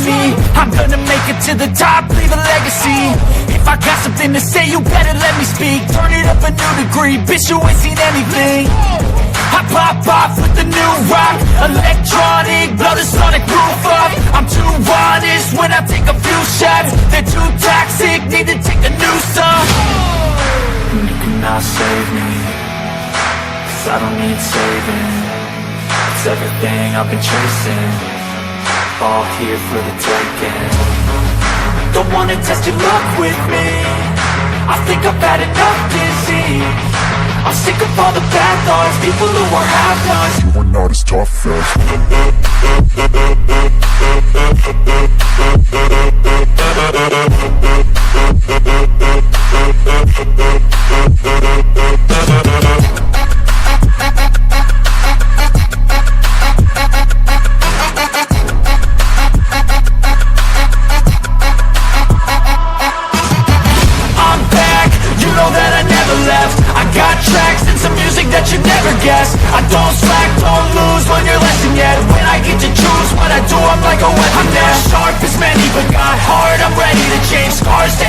me. I'm gonna make it to the top, leave a legacy. If I got something to say, you better let me speak. Turn it up a new degree, bitch, you ain't seen anything. I pop off with the new rock, electronic, blow the sonic roof up. I'm too honest when I take a few shots. They're too toxic, need to take a new song. You cannot save me, 'cause I don't need saving. It's everything I've been chasing, all here for the taking. Don't wanna test your luck with me, I think I've had enough disease. I'm sick of all the bad thoughts, people who are half-nots. You are not as tough as you never guess. I don't slack, don't lose, learn your lesson yet. When I get to choose what I do, I'm like a weapon. I'm not sharp as many, but got hard, I'm ready to change scars to